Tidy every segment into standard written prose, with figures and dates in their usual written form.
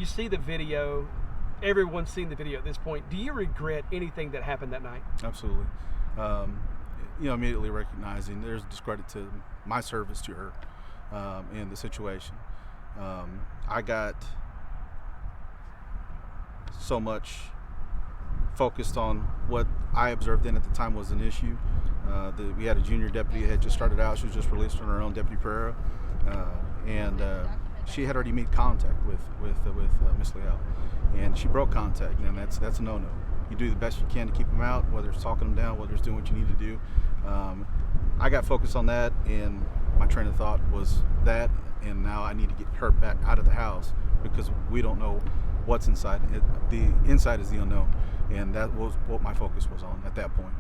you see the video. Everyone's seen the video at this point. Do you regret anything that happened that night? Absolutely. Immediately recognizing there's discredit to my service to her in the situation. I got so much focused on what I observed then at the time was an issue. We had a junior deputy that had just started out. She was just released on her own, Deputy Pereira, and she had already made contact with Miss Leal, and she broke contact, and that's a no-no. You do the best you can to keep them out, whether it's talking them down, whether it's doing what you need to do. I got focused on that, and my train of thought was that, and now I need to get her back out of the house because we don't know what's inside. The inside is the unknown, and that was what my focus was on at that point.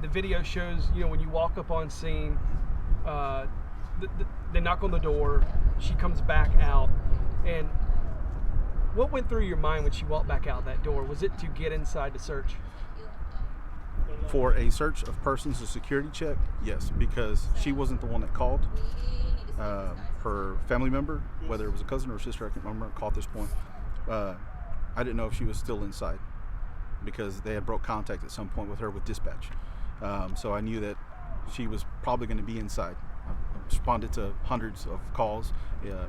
The video shows, when you walk up on scene, they knock on the door, she comes back out, and what went through your mind when she walked back out that door? Was it to get inside to search? For a search of persons, a security check, yes, because she wasn't the one that called. Her family member, whether it was a cousin or a sister, I can't remember, called at this point. I didn't know if she was still inside because they had broke contact at some point with her with dispatch. So I knew that she was probably going to be inside. I responded to hundreds of calls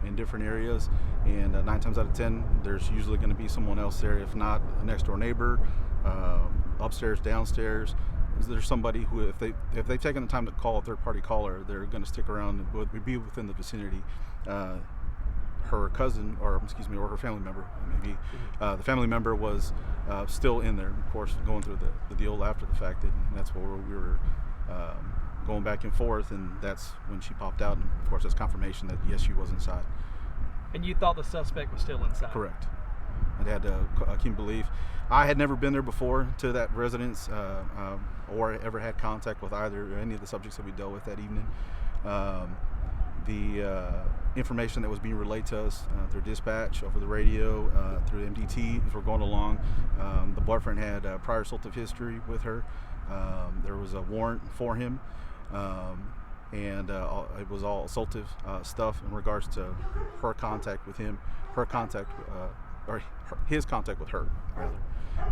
in different areas, and 9 times out of 10, there's usually going to be someone else there, if not a next door neighbor, upstairs, downstairs. There's somebody who, if they've taken the time to call a third-party caller, they're going to stick around and be within the vicinity. Her cousin, or her family member, maybe. The family member was still in there, of course, going through the deal after the fact, and that's where we were going back and forth, and that's when she popped out, and of course that's confirmation that yes, she was inside. And you thought the suspect was still inside? Correct. I had a keen belief. I had never been there before to that residence, or ever had contact with either or any of the subjects that we dealt with that evening. The information that was being relayed to us through dispatch, over the radio, through MDT as we're going along, the boyfriend had a prior assaultive history with her. There was a warrant for him, and it was all assaultive stuff in regards to her contact with him, his contact with her, rather.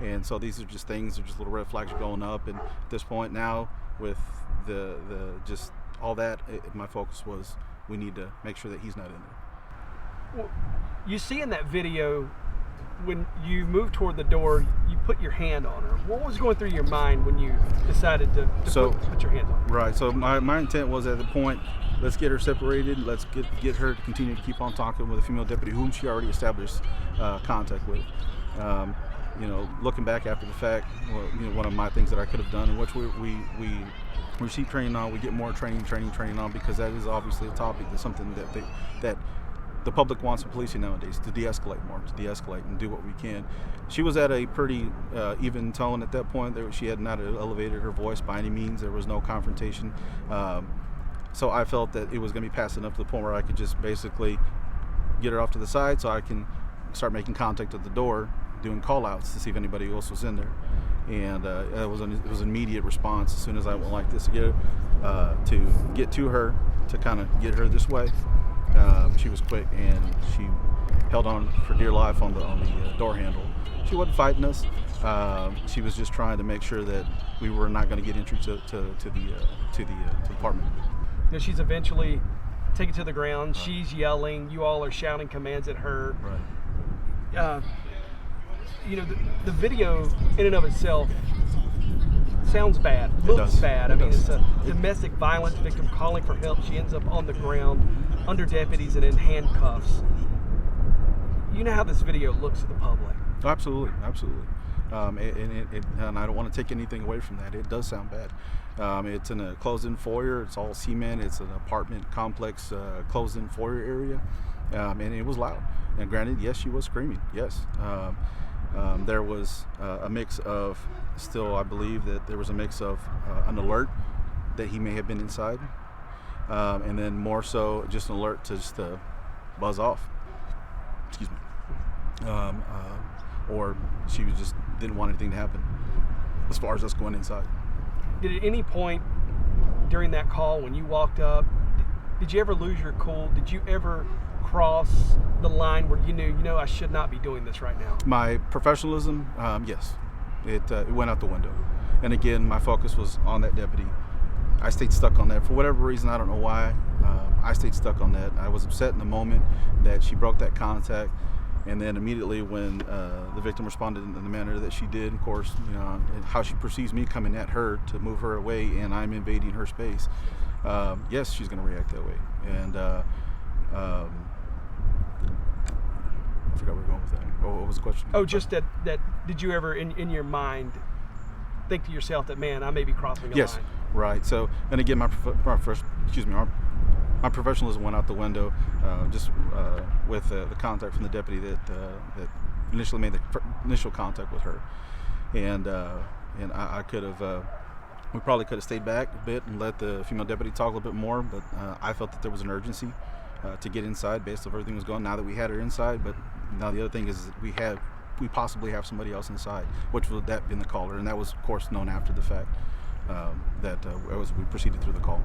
And so these are just things, they're just little red flags going up. And at this point now, with the just all that, my focus was we need to make sure that he's not in there. Well, you see in that video, when you move toward the door, you put your hand on her. What was going through your mind when you decided to put your hands on her? Right. So my intent was at the point, let's get her separated. Let's get her to continue to keep on talking with a female deputy whom she already established contact with. Looking back after the fact, one of my things that I could have done, and which we receive training on, we get more training on, because that is obviously a topic that's something that the public wants in policing nowadays, to de-escalate and do what we can. She was at a pretty even tone at that point. She had not elevated her voice by any means. There was no confrontation. So I felt that it was going to be passed enough to the point where I could just basically get her off to the side so I can start making contact at the door, doing call-outs to see if anybody else was in there. And it was an immediate response as soon as I went like this to get to her, to kind of get her this way. She was quick, and she held on for dear life on the door handle. She wasn't fighting us. She was just trying to make sure that we were not going to get entry to the apartment. She's eventually taken to the ground. Right. She's yelling. You all are shouting commands at her. Right. The video in and of itself sounds bad, looks bad. It's a domestic violence victim calling for help. She ends up on the ground under deputies and in handcuffs. You know how this video looks to the public. Absolutely. And I don't want to take anything away from that. It does sound bad. It's in a closed-in foyer. It's all cement. It's an apartment complex, closed-in foyer area, and it was loud. And granted, yes, she was screaming. Yes. There was a mix of, still I believe that there was a mix of an alert that he may have been inside, and then more so just an alert to just buzz off. Excuse me. Or she just didn't want anything to happen as far as us going inside. Did at any point during that call when you walked up, did you ever lose your cool? Did you ever cross the line where you knew, I should not be doing this right now? My professionalism, yes, it went out the window. And again, my focus was on that deputy. I stayed stuck on that for whatever reason. I don't know why. I stayed stuck on that. I was upset in the moment that she broke that contact, and then immediately when the victim responded in the manner that she did, of course, how she perceives me coming at her to move her away, and I'm invading her space. Yes, she's going to react that way. And I forgot where we're going with that. What was the question? Oh, just that did you ever in your mind think to yourself that, man, I may be crossing a line? Yes, right. So, and again, my professionalism went out the window just with the contact from the deputy that initially made the initial contact with her, and I could have. We probably could have stayed back a bit and let the female deputy talk a little bit more, but I felt that there was an urgency to get inside based on everything was going. Now that we had her inside, but now the other thing is we possibly have somebody else inside, which would that been the caller, and that was of course known after the fact as we proceeded through the call.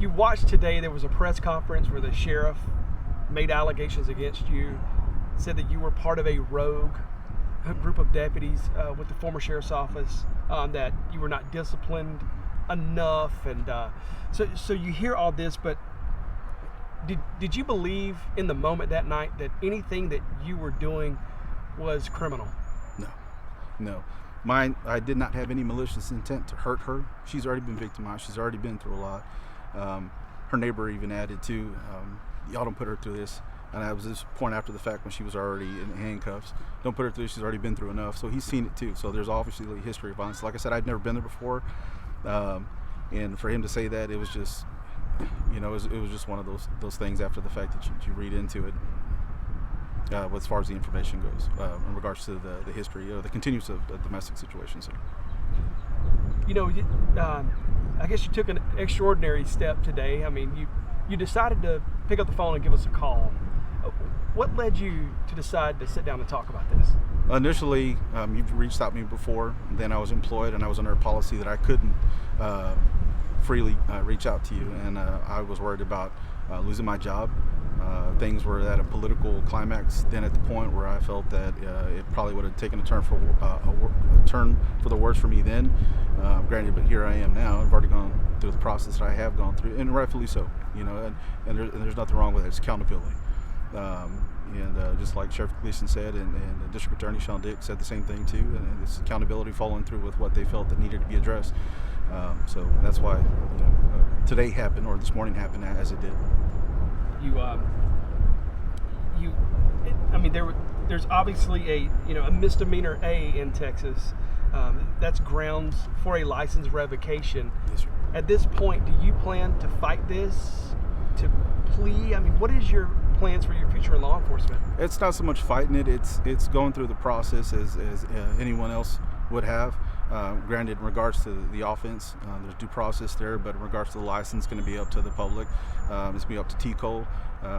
You watched today. There was a press conference where the sheriff made allegations against you, said that you were part of a rogue group of deputies with the former sheriff's office, that you were not disciplined enough, and so you hear all this, but did you believe in the moment that night that anything that you were doing was criminal? No. I did not have any malicious intent to hurt her. She's already been victimized. She's already been through a lot. Her neighbor even added too, y'all don't put her through this. And I was just point after the fact when she was already in handcuffs. Don't put her through this. She's already been through enough. So he's seen it too. So there's obviously a history of violence. Like I said, I'd never been there before. And for him to say that, it was just, it was just one of those things after the fact that you read into it. As far as the information goes, in regards to the history, the continuance of domestic situations. I guess you took an extraordinary step today. I mean, you decided to pick up the phone and give us a call. What led you to decide to sit down and talk about this? Initially, you've reached out to me before. Then I was employed, and I was under a policy that I couldn't freely reach out to you, and I was worried about losing my job. Things were at a political climax then at the point where I felt that it probably would have taken a turn for the worse for me then. Granted, but here I am now. I've already gone through the process that I have gone through, and rightfully so. And there's nothing wrong with it. It's accountability. Just like Sheriff Gleason said, and District Attorney Sean Dick said the same thing too, and it's accountability following through with what they felt that needed to be addressed. So that's why today happened, or this morning happened as it did. There's obviously a misdemeanor A in Texas. That's grounds for a license revocation. Yes, sir. At this point, do you plan to fight this, to plea? I mean, what is your plans for your future in law enforcement? It's not so much fighting it. It's going through the process as anyone else would have. Granted, in regards to the offense, there's due process there, but in regards to the license, it's going to be up to the public. It's going to be up to TCOL.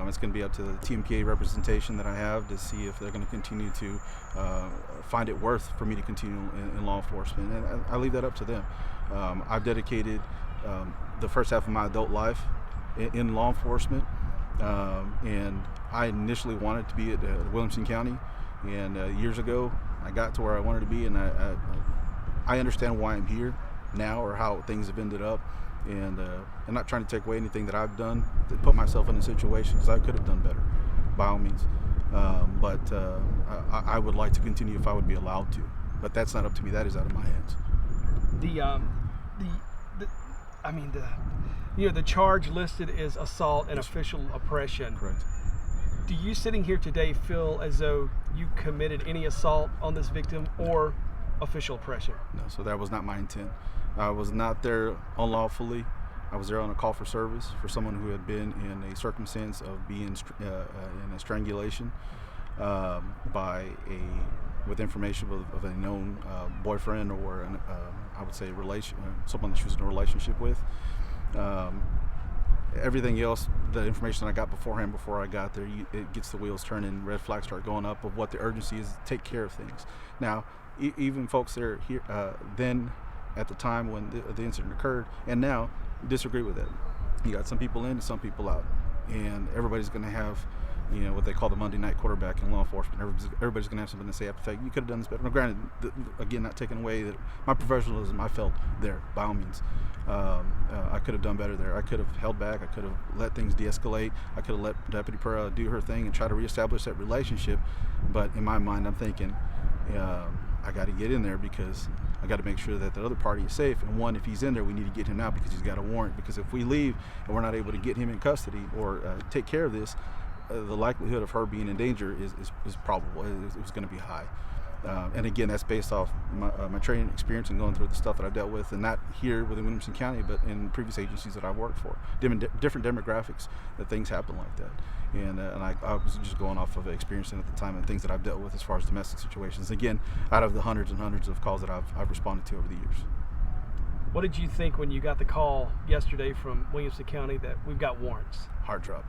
It's going to be up to the TMPA representation that I have to see if they're going to continue to find it worth for me to continue in law enforcement. And I leave that up to them. I've dedicated the first half of my adult life in law enforcement, and I initially wanted to be at Williamson County, and years ago I got to where I wanted to be, and I understand why I'm here now, or how things have ended up, and I'm not trying to take away anything that I've done to put myself in a situation, because I could have done better, by all means. But I would like to continue if I would be allowed to, but that's not up to me. That is out of my hands. The charge listed is assault and official oppression. Correct. Do you, sitting here today, feel as though you committed any assault on this victim or official oppression? No, so that was not my intent. I was not there unlawfully. I was there on a call for service for someone who had been in a circumstance of being in a strangulation with information of a known boyfriend, or I would say someone that she was in a relationship with. Everything else, the information I got beforehand, before I got there, it gets the wheels turning, red flags start going up of what the urgency is to take care of things. Now, even folks that are here then at the time when the incident occurred, and now disagree with it. You got some people in and some people out, and everybody's going to have, what they call the Monday night quarterback in law enforcement. Everybody's going to have something to say after the fact. You could have done this better. Now, granted, again, not taking away that my professionalism, I felt there, by all means. I could have done better there. I could have held back. I could have let things de-escalate. I could have let Deputy Pearl do her thing and try to reestablish that relationship. But in my mind, I'm thinking, I got to get in there because I got to make sure that the other party is safe. And one, if he's in there, we need to get him out because he's got a warrant. Because if we leave and we're not able to get him in custody or take care of this, the likelihood of her being in danger is probable. It's going to be high. And again, that's based off my training experience and going through the stuff that I've dealt with, and not here within Williamson County, but in previous agencies that I've worked for. Different demographics that things happen like that. And I was just going off of experience at the time and things that I've dealt with as far as domestic situations. Again, out of the hundreds and hundreds of calls that I've responded to over the years. What did you think when you got the call yesterday from Williamson County that we've got warrants? Hard drop.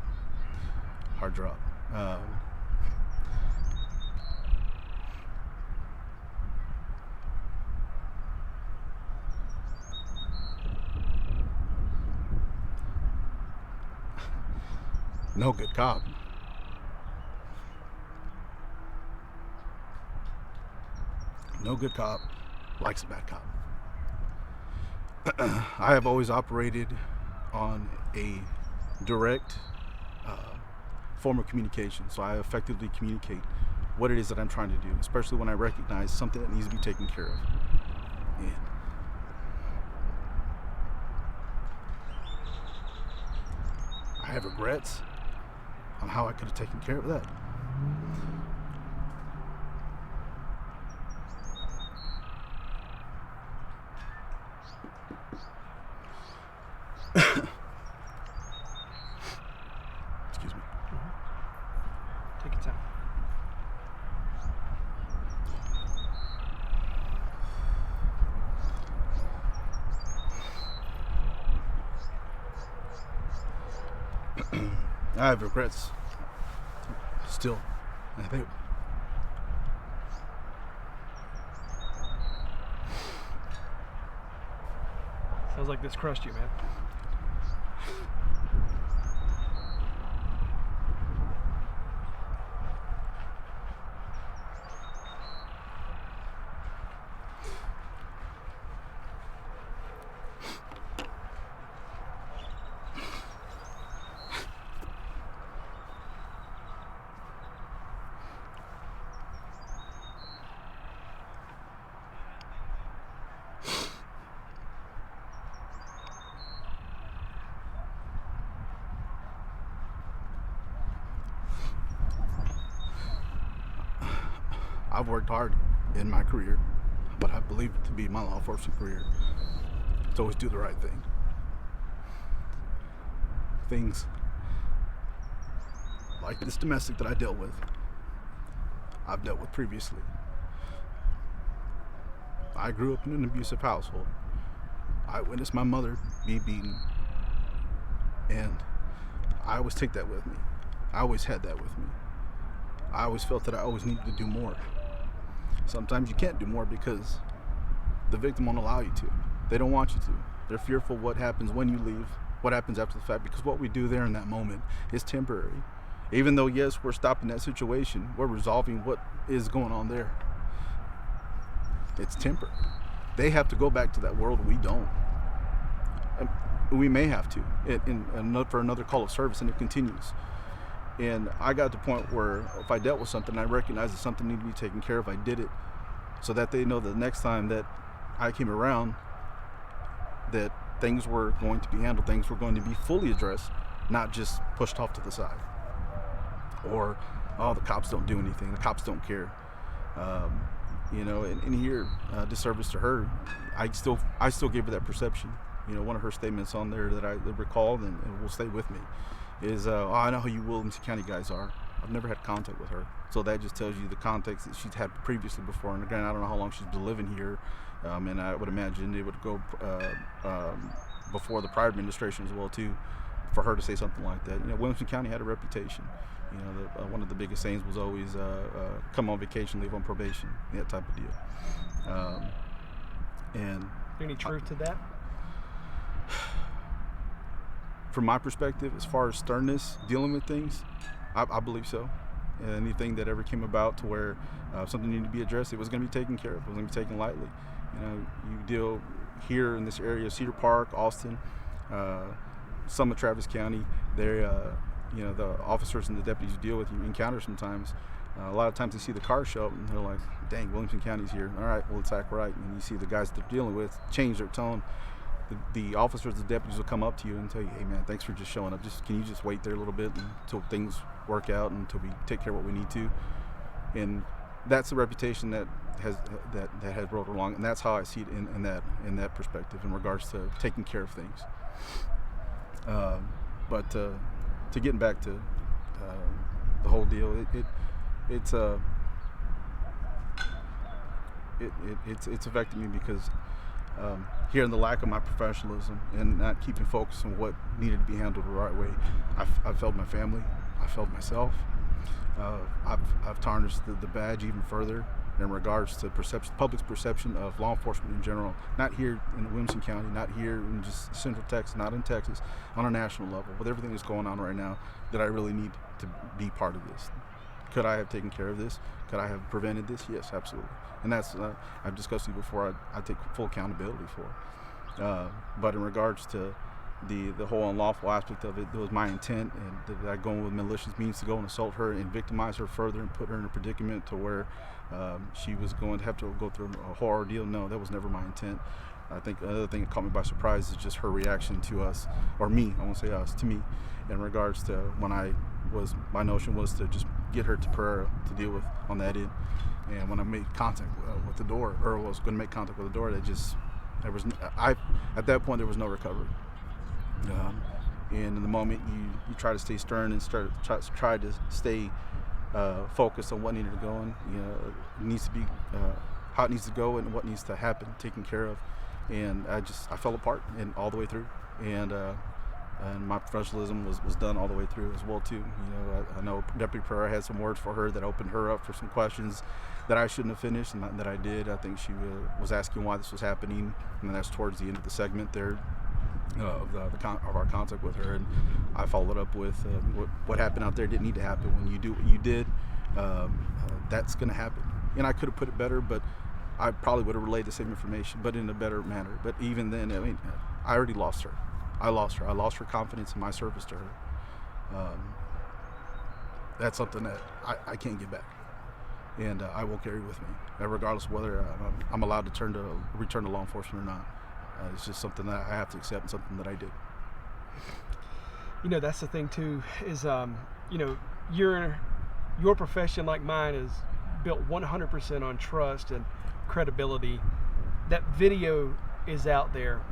No good cop. No good cop likes a bad cop. I have always operated on a direct form of communication, so I effectively communicate what it is that I'm trying to do, especially when I recognize something that needs to be taken care of. And I have regrets on how I could have taken care of that. Excuse me. Take your time. I have regrets still. I think Sounds like this crushed you, man. I've worked hard in my career, but I believe it to be my law enforcement career to always do the right thing. Things like this domestic that I dealt with, I've dealt with previously. I grew up in an abusive household. I witnessed my mother be beaten, and I always take that with me. I always had that with me. I always felt that I always needed to do more. Sometimes you can't do more because the victim won't allow you to. They don't want you to. They're fearful what happens when you leave, what happens after the fact, because what we do there in that moment is temporary. Even though, yes, we're stopping that situation, we're resolving what is going on there. It's temporary. They have to go back to that world. We don't. And we may have to for another call of service, and it continues. And I got to the point where if I dealt with something, I recognized that something needed to be taken care of. I did it so that they know that the next time that I came around, that things were going to be handled, things were going to be fully addressed, not just pushed off to the side. Or, oh, the cops don't do anything, the cops don't care. And here, disservice to her, I still gave her that perception. One of her statements on there that I recall and will stay with me is, I know who you Williamson County guys are. I've never had contact with her. So that just tells you the context that she's had previously before. And again, I don't know how long she's been living here. And I would imagine it would go before the prior administration as well, too, for her to say something like that. Williamson County had a reputation. One of the biggest sayings was always, come on vacation, leave on probation, that type of deal. And Any truth to that? From my perspective, as far as sternness, dealing with things, I believe so. Anything that ever came about to where something needed to be addressed, it was going to be taken care of. It was going to be taken lightly. You deal here in this area, Cedar Park, Austin, some of Travis County. They're, the officers and the deputies you deal with, you encounter sometimes. A lot of times they see the car show up and they're like, dang, Williamson County's here. All right, well, let's act right. And you see the guys they're dealing with change their tone. The officers, the deputies will come up to you and tell you, hey, man, thanks for just showing up. Can you just wait there a little bit until things work out and until we take care of what we need to? And that's the reputation that has rolled along, and that's how I see it in that perspective in regards to taking care of things. But to getting back to the whole deal, it's affected me because hearing the lack of my professionalism and not keeping focus on what needed to be handled the right way, I failed my family. I failed myself. I've tarnished the badge even further in regards to public's perception of law enforcement in general, not here in Williamson County, not here in just Central Texas, not in Texas, on a national level, with everything that's going on right now, that I really need to be part of this. Could I have taken care of this? Could I have prevented this? Yes, absolutely. And that's, I've discussed it before, I take full accountability for. But in regards to the whole unlawful aspect of it, was my intent, and did I go in with malicious means to go and assault her and victimize her further and put her in a predicament to where she was going to have to go through a horror ordeal? No, that was never my intent. I think another thing that caught me by surprise is just her reaction to us, or me, I won't say us, to me, in regards to when my notion was to just get her to Pereira to deal with on that end. And when I made contact with the door, or was going to make contact with the door, at that point there was no recovery. And in the moment you try to stay stern and try to stay focused on what needed to go on, it needs to be how it needs to go and what needs to happen, taken care of. And I fell apart and all the way through. And my professionalism was done all the way through as well too. I know Deputy Pereira had some words for her that opened her up for some questions that I shouldn't have finished and that I did. I think she was asking why this was happening, and that's towards the end of the segment there of our contact with her. And I followed up with what happened out there didn't need to happen. When you do what you did, that's going to happen. And I could have put it better, but I probably would have relayed the same information, but in a better manner. But even then, I already lost her. I lost her. I lost her confidence in my service to her. That's something that I can't get back, and I will carry with me, regardless of whether I'm allowed to return to law enforcement or not. It's just something that I have to accept and something that I did. That's the thing too, is your profession, like mine, is built 100% on trust and credibility. That video is out there.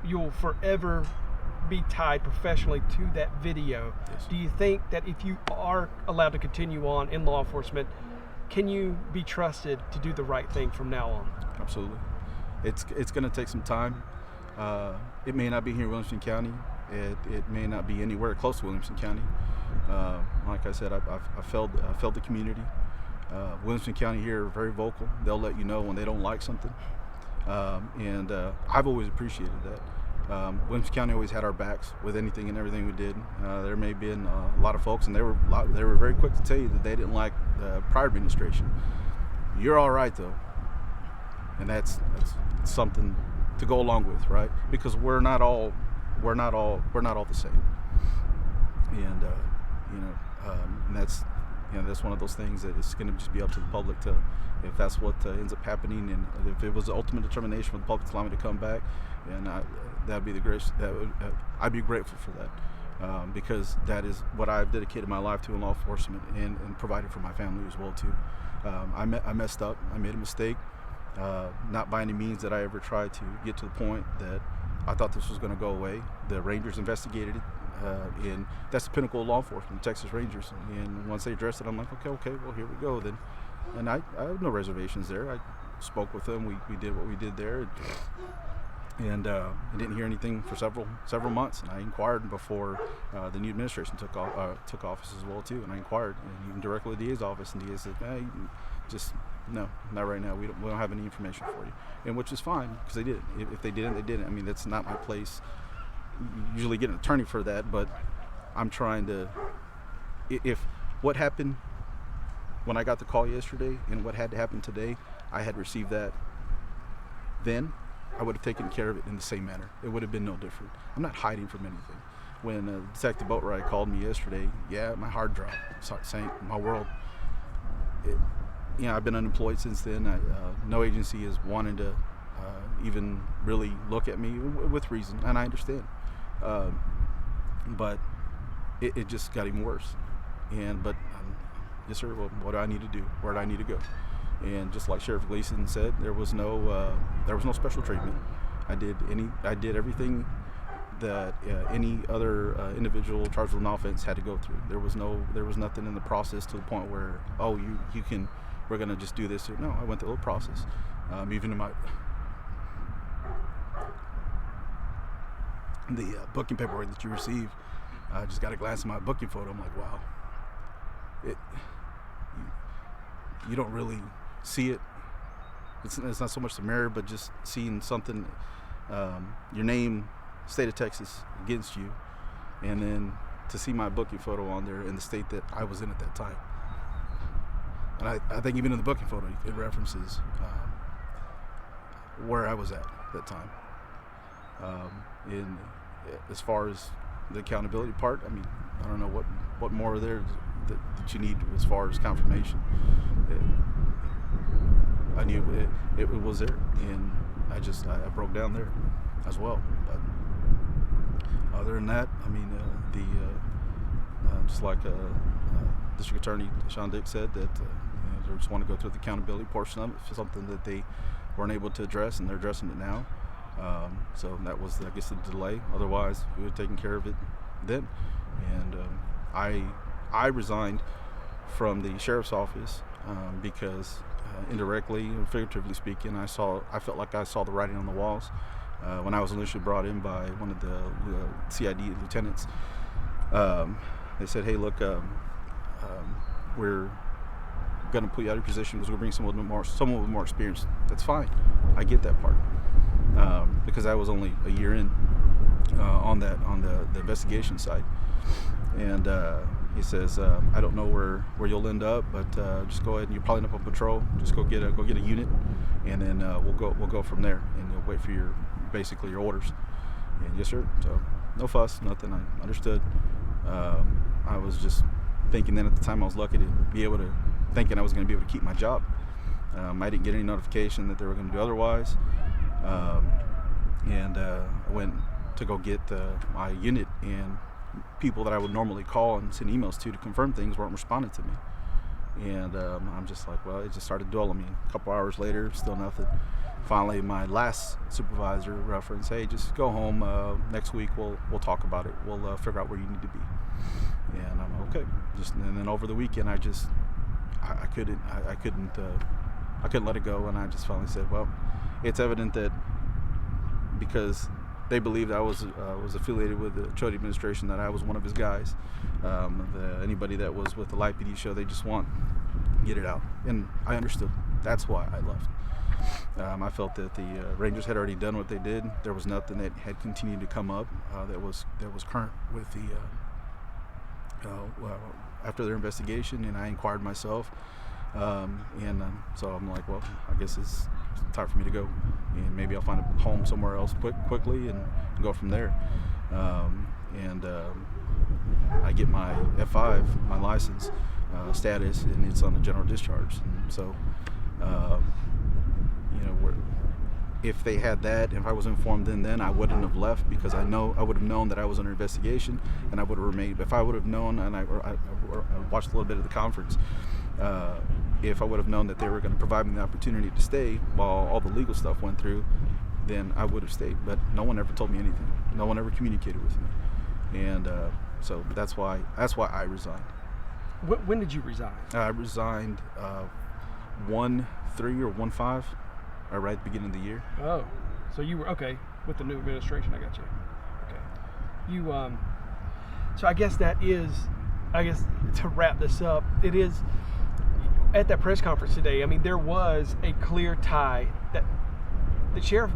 You'll forever be tied professionally to that video. Yes. Do you think that if you are allowed to continue on in law enforcement, can you be trusted to do the right thing from now on? Absolutely. It's going to take some time. It may not be here in Williamson County. It may not be anywhere close to Williamson County. Like I said, I failed the community. Williamson County here are very vocal. They'll let you know when they don't like something. And I've always appreciated that. Williamson County always had our backs with anything and everything we did. There may have been a lot of folks, and they were very quick to tell you that they didn't like the prior administration. You're all right though, and that's something to go along with, right? Because we're not all the same. And and that's one of those things that it's going to just be up to the public to, if that's what ends up happening, and if it was the ultimate determination for the public to allow me to come back, and that'd be I'd be grateful for that, because that is what I've dedicated my life to in law enforcement and provided for my family as well too. I messed up. I made a mistake. Not by any means that I ever tried to get to the point that I thought this was going to go away. The Rangers investigated it. And that's the pinnacle of law enforcement, Texas Rangers. And once they addressed it, I'm like, okay, well, here we go then. And I have no reservations there. I spoke with them. We did what we did there, and I didn't hear anything for several months. And I inquired before the new administration took office as well too. And I inquired, and even directly to the DA's office, and the DA said, "Hey, just No, not right now. We don't have any information for you, and which is fine because they did. If they didn't, they didn't. I mean, that's not my place. You usually get an attorney for that, but I'm trying to. If what happened when I got the call yesterday and what had to happen today, I had received that, then I would have taken care of it in the same manner. It would have been no different. I'm not hiding from anything. When Detective Boatwright called me yesterday, yeah, my heart dropped. Sank my world. I've been unemployed since then. No agency is wanting to even really look at me with reason, and I understand. But it just got even worse. But yes, sir. Well, what do I need to do? Where do I need to go? And just like Sheriff Gleason said, there was no special treatment. I did everything that any other individual charged with an offense had to go through. There was nothing in the process to the point where we're gonna just do this. No, I went through the whole process. Even in the booking paperwork that you receive, I just got a glance at my booking photo. I'm like, wow. You don't really see it. It's not so much the mirror, but just seeing something, your name, state of Texas, against you, and then to see my booking photo on there in the state that I was in at that time. And I think even in the booking photo, it references where I was at that time. As far as the accountability part, I mean, I don't know what more there that you need as far as confirmation. I knew it was there, and I broke down there as well. But other than that, I mean, just like District Attorney Sean Dick said, that they just want to go through the accountability portion of it for something that they weren't able to address, and they're addressing it now. So that was, I guess, the delay. Otherwise, we would have taken care of it then. And I resigned from the sheriff's office because indirectly and figuratively speaking, I felt like I saw the writing on the walls when I was initially brought in by one of the CID lieutenants. They said, "Hey, look, we're going to put you out of your position because we'll bring someone with more experience." That's fine. I get that part because I was only a year in on the investigation side. And he says, "I don't know where you'll end up, but just go ahead and you're probably up on patrol. Just go get a unit, and then we'll go from there. And you'll wait for your orders." And yes, sir. So no fuss, nothing. I understood. I was just thinking then at the time I was lucky to be able to thinking I was going to be able to keep my job. I didn't get any notification that they were going to do otherwise, and I went to go get my unit, and people that I would normally call and send emails to confirm things weren't responding to me. And I'm just like, well, it just started dwelling me. A couple hours later, still nothing. Finally, my last supervisor referenced, "Hey, just go home. Next week we'll talk about it. We'll figure out where you need to be." And I'm okay. And then over the weekend, I couldn't let it go, and I just finally said, well, it's evident that because they believed I was affiliated with the Chody administration, that I was one of his guys. Anybody that was with the Light PD show, they just want to get it out, and I understood. That's why I left. I felt that the Rangers had already done what they did. There was nothing that had continued to come up that was current with the after their investigation, and I inquired myself, so I'm like, well, I guess it's time for me to go, and maybe I'll find a home somewhere else quickly and go from there. I get my F5, my license status, and it's on the general discharge. And so, if they had that, if I was informed then I wouldn't have left, because I would have known that I was under investigation, and I would have remained. If I would have known, and I watched a little bit of the conference, if I would have known that they were going to provide me the opportunity to stay while all the legal stuff went through, then I would have stayed. But no one ever told me anything. No one ever communicated with me, and so that's why I resigned. When did you resign? I resigned 1/3 or 1/5. Right at the beginning of the year. Oh, so you were okay with the new administration. I got you. Okay. You so I guess to wrap this up, it is at that press conference today, I mean, there was a clear tie that the sheriff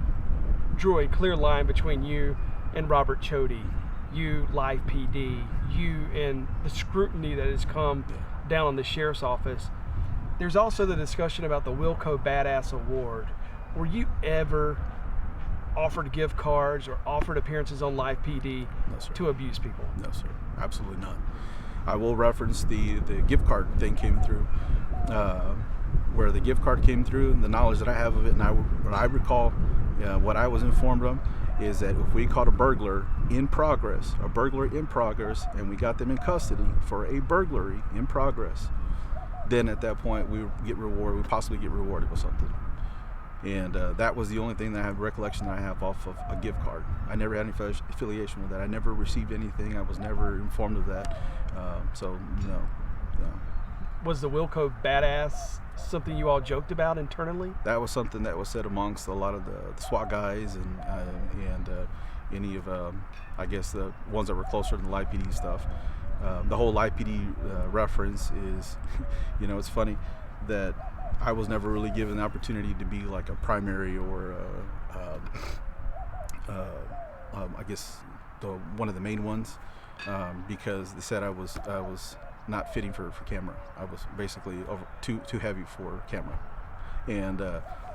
drew a clear line between you and Robert Chody, you, Live PD, you, and the scrutiny that has come down on the sheriff's office. There's also the discussion about the Wilco Badass Award. Were you ever offered gift cards or offered appearances on Live PD to abuse people? No, sir. Absolutely not. I will reference the gift card thing came through, where the gift card came through, and the knowledge that I have of it, and what I recall, what I was informed of, is that if we caught a burglar in progress, and we got them in custody for a burglary in progress, then at that point we would get rewarded. We possibly get rewarded with something. And that was the only thing that I have recollection that I have off of a gift card. I never had any affiliation with that. I never received anything. I was never informed of that. So no. Was the Wilco Badass something you all joked about internally? That was something that was said amongst a lot of the SWAT guys and any of I guess the ones that were closer to the Live PD stuff. The whole Live PD reference is, it's funny that I was never really given the opportunity to be like a primary or I guess one of the main ones, because they said I was not fitting for camera. I was basically too heavy for camera, and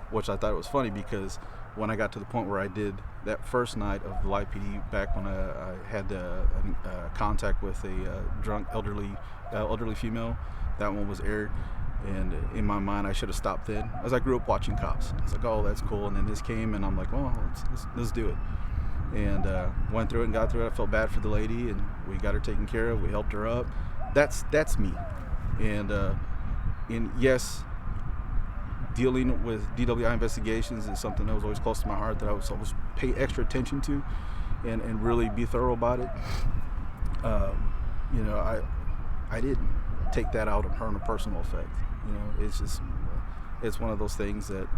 which I thought was funny, because when I got to the point where I did that first night of the Live PD, back when I had contact with a drunk elderly female, that one was aired. And in my mind, I should have stopped then, as I grew up watching cops. I was like, oh, that's cool. And then this came, and I'm like, well, let's do it. And went through it and got through it. I felt bad for the lady, and we got her taken care of. We helped her up. That's me. And yes, dealing with DWI investigations is something that was always close to my heart, that I was always pay extra attention to, and really be thorough about it. I didn't take that out on her in a personal effect. It's one of those things that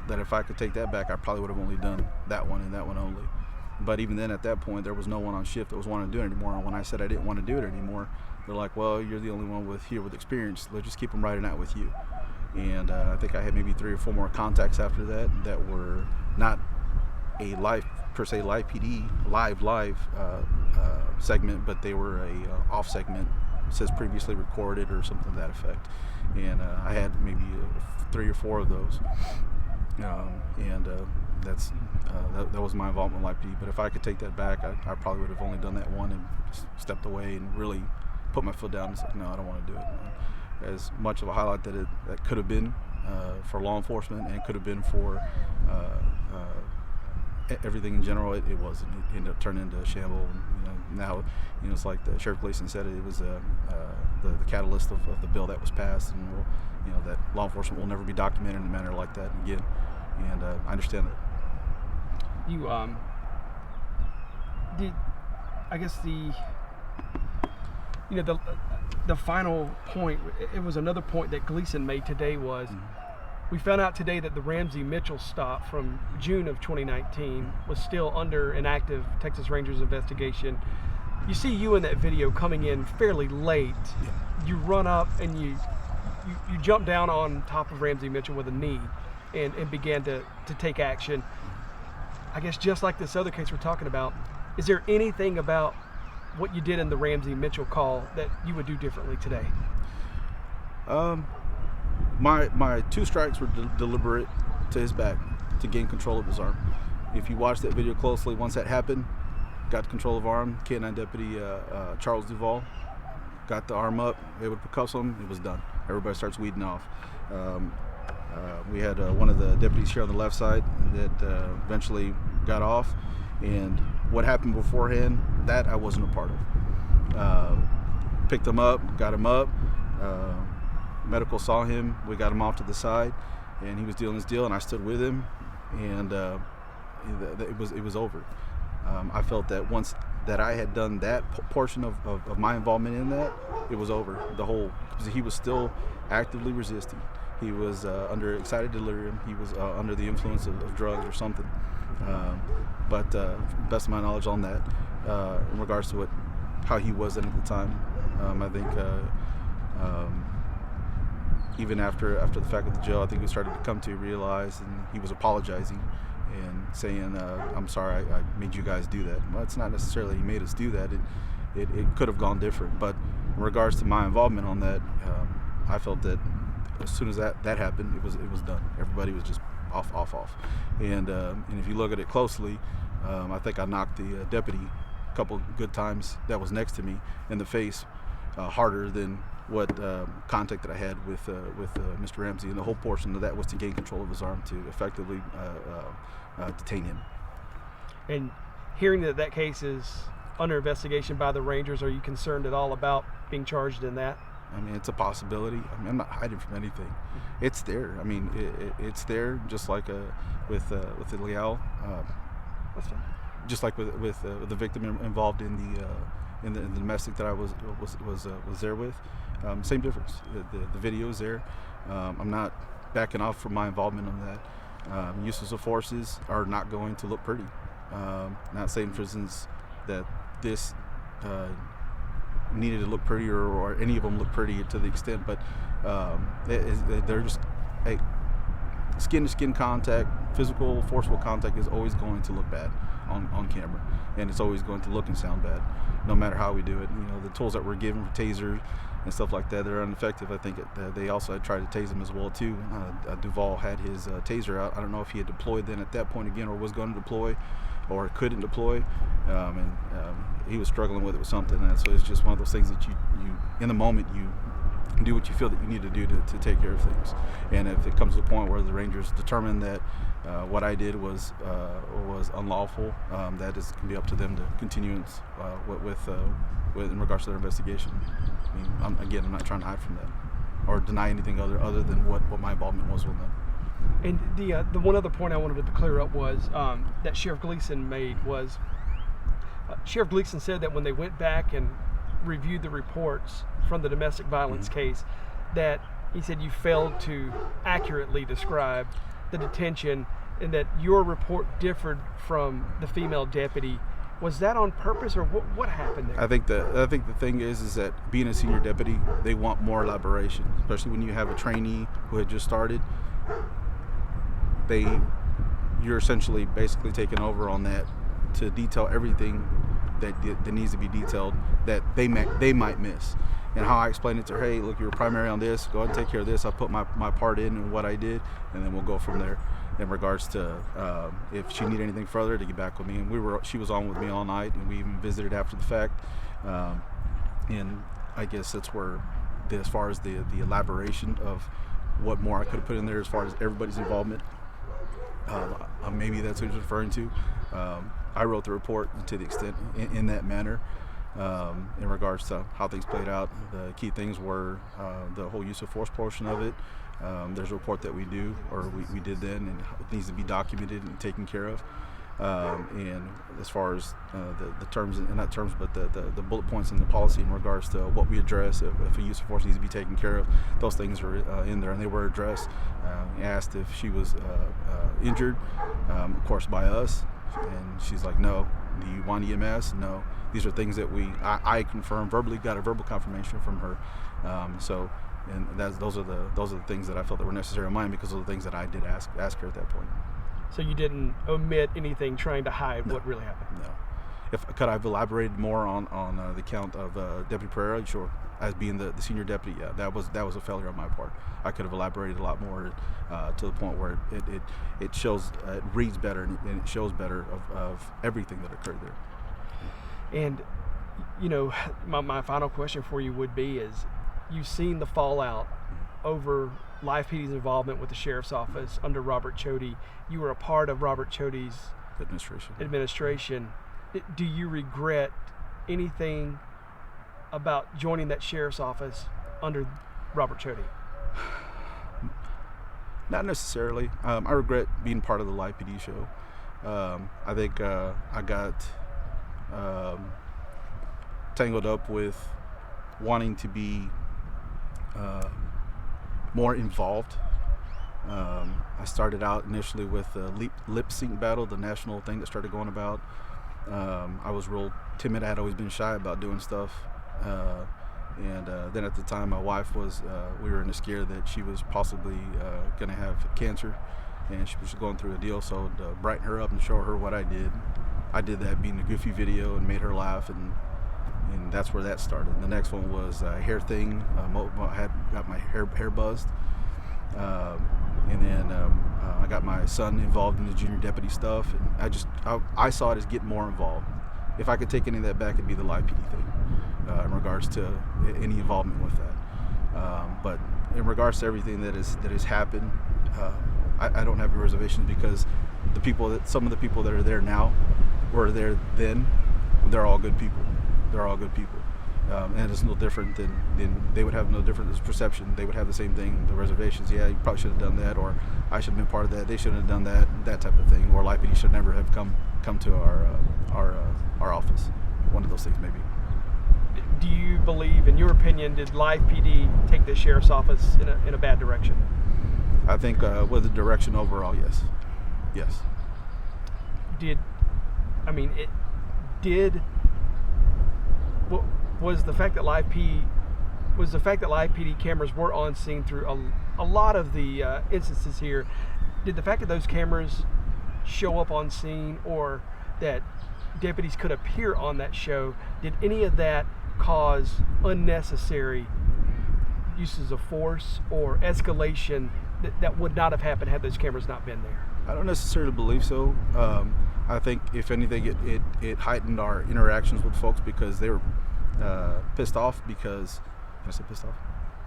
that if I could take that back, I probably would have only done that one and that one only. But even then, at that point, there was no one on shift that was wanting to do it anymore. And when I said I didn't want to do it anymore, they're like, well, you're the only one with experience. Let's just keep them riding out with you. And I think I had maybe 3 or 4 more contacts after that were not a Live PD live segment, but they were a off segment, says previously recorded or something to that effect. And I had maybe 3 or 4 of those. That was my involvement with Live PD. But if I could take that back, I probably would have only done that one and just stepped away and really put my foot down and said, no, I don't want to do it. As much of a highlight that could have been for law enforcement, and could have been for everything in general, it wasn't. It ended up turning into a shamble. And, now, it's like the Sheriff Gleason said, it was the catalyst of the bill that was passed, and that law enforcement will never be documented in a manner like that again. And I understand that. You I guess the final point, it was another point that Gleason made today, was we found out today that the Ramsey Mitchell stop from June of 2019 was still under an active Texas Rangers investigation. You see you in that video coming in fairly late. Yeah. You run up and you jump down on top of Ramsey Mitchell with a knee and began to take action. I guess just like this other case we're talking about, is there anything about what you did in the Ramsey Mitchell call that you would do differently today? My 2 strikes were deliberate to his back to gain control of his arm. If you watch that video closely, once that happened, got control of arm, K9 Deputy Charles Duvall got the arm up, able to percuss him, it was done. Everybody starts weeding off. We had one of the deputies here on the left side that eventually got off, and what happened beforehand, that I wasn't a part of. Picked him up, got him up, medical saw him, we got him off to the side, and he was dealing his deal, and I stood with him, and it was over. I felt that once that I had done that portion of my involvement in that, it was over. Because he was still actively resisting. He was under excited delirium. He was under the influence of drugs or something. But best of my knowledge on that, in regards to how he was at the time, I think even after the fact of the jail, I think he started to come to realize, and he was apologizing and saying, I'm sorry I made you guys do that. Well, it's not necessarily he made us do that. It could have gone different. But in regards to my involvement on that, I felt that as soon as that happened, it was done. Everybody was just off. And if you look at it closely, I think I knocked the deputy a couple good times that was next to me in the face, harder than what contact that I had with Mr. Ramsey, and the whole portion of that was to gain control of his arm to effectively detain him. And hearing that case is under investigation by the Rangers, are you concerned at all about being charged in that? I mean, it's a possibility. I mean, I'm not hiding from anything. It's there. I mean, it's there, just like with Leal, just like with the victim involved in the domestic that I was there with. Same difference. The video is there. I'm not backing off from my involvement on that. Uses of forces are not going to look pretty. Not saying, for instance, that this needed to look pretty or any of them look pretty to the extent, but they're just skin-to-skin contact, physical, forceful contact is always going to look bad on camera, and it's always going to look and sound bad, no matter how we do it. You know, the tools that we're given for tasers and stuff like that, they're ineffective. I think they also had tried to tase him as well too. Duval had his taser out. I don't know if he had deployed then at that point again, or was going to deploy, or couldn't deploy, and he was struggling with it with something. And so it's just one of those things that you in the moment you do what you feel that you need to do to take care of things. And if it comes to the point where the Rangers determine that what I did was unlawful, that can be up to them to continue with in regards to their investigation. I mean, I'm not trying to hide from that or deny anything other than what my involvement was with that. And the one other point I wanted to clear up was that Sheriff Gleason made was Sheriff Gleason said that when they went back and reviewed the reports from the domestic violence case, that he said you failed to accurately describe the detention, and that your report differed from the female deputy. Was that on purpose, or what happened there? I think the thing is that being a senior deputy, they want more elaboration, especially when you have a trainee who had just started. You're essentially basically taking over on that to detail everything that needs to be detailed that they might miss. And how I explained it to her, hey, look, you're primary on this, go ahead and take care of this. I'll put my part in and what I did, and then we'll go from there. In regards to if she needed anything further, to get back with me, and she was on with me all night, and we even visited after the fact. And I guess that's where, as far as the elaboration of what more I could have put in there as far as everybody's involvement, maybe that's what he was referring to. I wrote the report to the extent in that manner. In regards to how things played out, the key things were the whole use of force portion of it. There's a report that we did then, and it needs to be documented and taken care of. And as far as the terms, and not terms, but the bullet points in the policy in regards to what we address, if a use of force needs to be taken care of, those things are in there, and they were addressed. Asked if she was injured, of course by us, and she's like, no. Do you want EMS? No. These are things that I confirmed verbally, got a verbal confirmation from her. And those are the things that I felt that were necessary on mine, because of the things that I did ask her at that point. So you didn't omit anything trying to hide what really happened? No. Could I have elaborated more on the count of Deputy Pereira? Sure. As being the senior deputy, yeah, that was a failure on my part. I could have elaborated a lot more to the point where it shows, it reads better and it shows better of everything that occurred there. And my final question for you would be is, you've seen the fallout over Live PD's involvement with the sheriff's office under Robert Chody. You were a part of Robert Chody's administration. Do you regret anything about joining that sheriff's office under Robert Chody? Not necessarily. I regret being part of the Live PD show. I think I got tangled up with wanting to be more involved. I started out initially with the lip sync battle, the national thing that started going about. I was real timid. I had always been shy about doing stuff. And then at the time, my wife was, we were in a scare that she was possibly going to have cancer, and she was going through a deal. So to brighten her up and show her what I did that being a goofy video and made her laugh, and that's where that started. The next one was a hair thing. I got my hair buzzed, and then I got my son involved in the junior deputy stuff, and I saw it as getting more involved. If I could take any of that back, it'd be the live PD thing in regards to any involvement with that. But in regards to everything that has happened, I don't have any reservations, because some of the people that are there now were there then. They're all good people. They're all good people. And it's no different than they would have no different perception. They would have the same thing, the reservations. Yeah, you probably should have done that, or I should have been part of that. They shouldn't have done that type of thing. Or live PD should never have come to our office. One of those things, maybe. Do you believe, in your opinion, did live PD take the sheriff's office in a bad direction? I think with the direction overall, yes. Was the fact that live PD cameras were on scene through a lot of the instances here, did the fact that those cameras show up on scene, or that deputies could appear on that show, did any of that cause unnecessary uses of force or escalation that would not have happened had those cameras not been there? I don't necessarily believe so. I think, if anything, it heightened our interactions with folks, because they were pissed off because, can I say pissed off?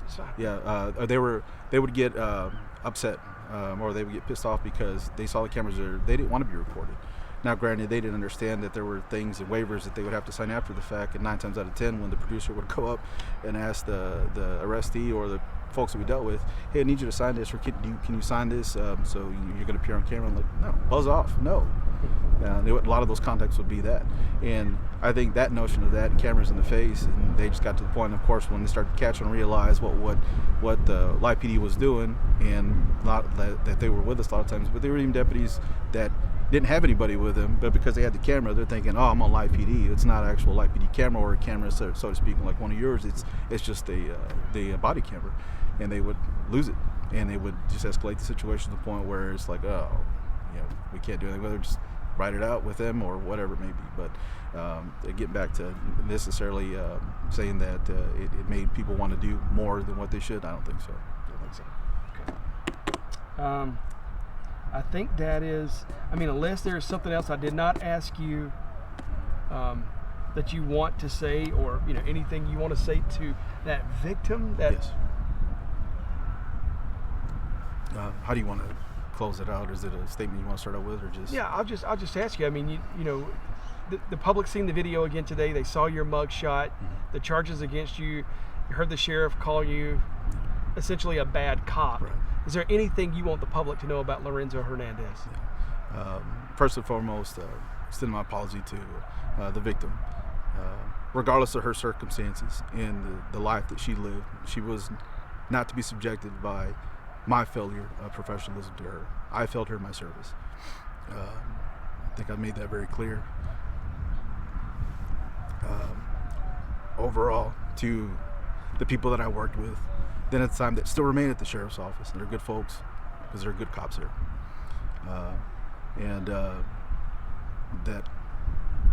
Sorry. Yeah, they would get upset, or they would get pissed off because they saw the cameras there. They didn't want to be recorded. Now, granted, they didn't understand that there were things and waivers that they would have to sign after the fact, and 9 times out of 10, when the producer would go up and ask the arrestee or the folks that we dealt with, hey, I need you to sign this, or can you sign this, so you're going to appear on camera? I'm like, no, buzz off, no. A lot of those contacts would be that, and I think that notion of that, cameras in the face, and they just got to the point, of course, when they started to catch and realize what the live PD was doing, and that they were with us a lot of times, but they were even deputies that didn't have anybody with them, but because they had the camera, they're thinking, oh, I'm on live PD. It's not an actual live PD camera, or a camera, so to speak, like one of yours. It's just the body camera, and they would lose it, and they would just escalate the situation to the point where it's like, oh, we can't do anything. Whether just write it out with them or whatever it may be. But getting back to necessarily saying that it made people want to do more than what they should, I don't think so. Okay. I think that is, unless there's something else I did not ask you that you want to say, or anything you want to say to that victim. Yes. How do you want to close it out? Is it a statement you want to start out with, or just? Yeah, I'll just ask you. The public seen the video again today. They saw your mug shot, the charges against you. You heard the sheriff call you essentially a bad cop. Right. Is there anything you want the public to know about Lorenzo Hernandez? First and foremost, extend my apology to the victim. Regardless of her circumstances and the life that she lived, she was not to be subjected by my failure of professionalism to her. I failed her in my service. I think I made that very clear. Overall, to the people that I worked with, then at the time, that still remain at the sheriff's office, and they're good folks, because they're good cops here. That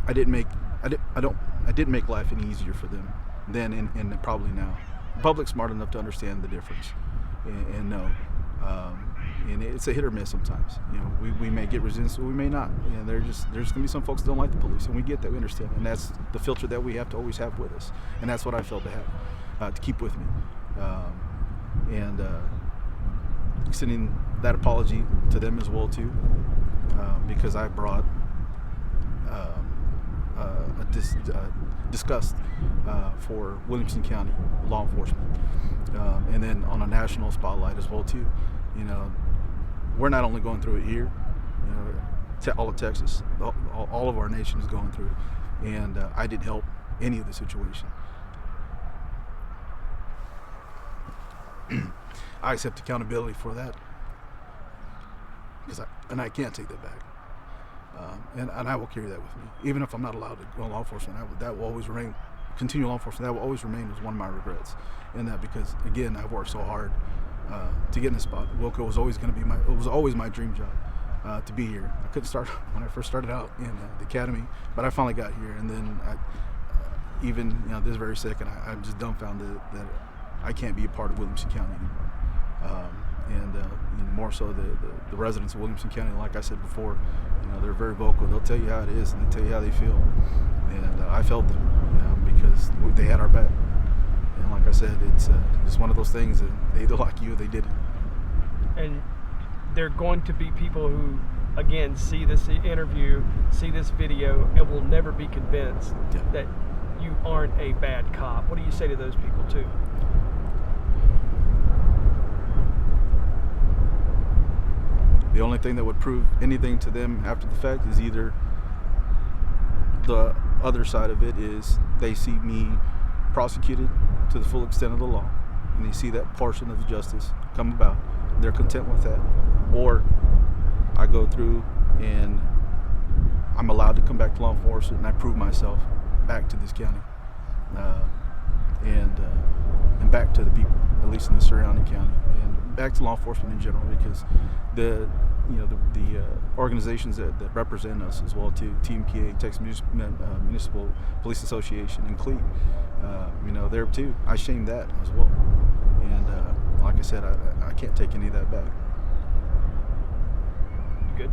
I didn't make life any easier for them then and probably now. The public's smart enough to understand the difference and know. And it's a hit or miss sometimes. We may get resistance, or we may not. And there's gonna be some folks that don't like the police, and we get that, we understand, and that's the filter that we have to always have with us. And that's what I failed to have, to keep with me. Extending that apology to them as well too, because I brought disgust for Williamson County law enforcement, and then on a national spotlight as well too. We're not only going through it here, all of Texas, all of our nation is going through it, and I didn't help any of the situation. I accept accountability for that, because I can't take that back, and I will carry that with me, even if I'm not allowed to go in law enforcement. That will always remain continue law enforcement, that will always remain as one of my regrets in that, because again, I've worked so hard to get in this spot. Wilco was always going to be it was always my dream job to be here. I couldn't start when I first started out in the academy, but I finally got here, and then even this very second, I'm just dumbfounded that I can't be a part of Williamson County anymore. And more so the residents of Williamson County, like I said before, they're very vocal. They'll tell you how it is, and they tell you how they feel. And I felt them because they had our back. And like I said, it's one of those things that they either like you or they didn't. And there are going to be people who, again, see this interview, see this video, and will never be convinced that you aren't a bad cop. What do you say to those people too? The only thing that would prove anything to them after the fact is either the other side of it is they see me prosecuted to the full extent of the law, and they see that portion of the justice come about. They're content with that. Or I go through and I'm allowed to come back to law enforcement, and I prove myself back to this county and back to the people, at least in the surrounding county, and back to law enforcement in general, because the organizations that represent us as well, too, TMPA, Texas Municipal Police Association, and CLEAT, there too, I shame that as well. And like I said, I can't take any of that back. You good?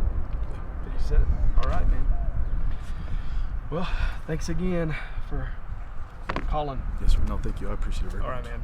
You said it. All right, man. Well, thanks again for calling. Yes, sir. No, thank you. I appreciate it very much. All right, man.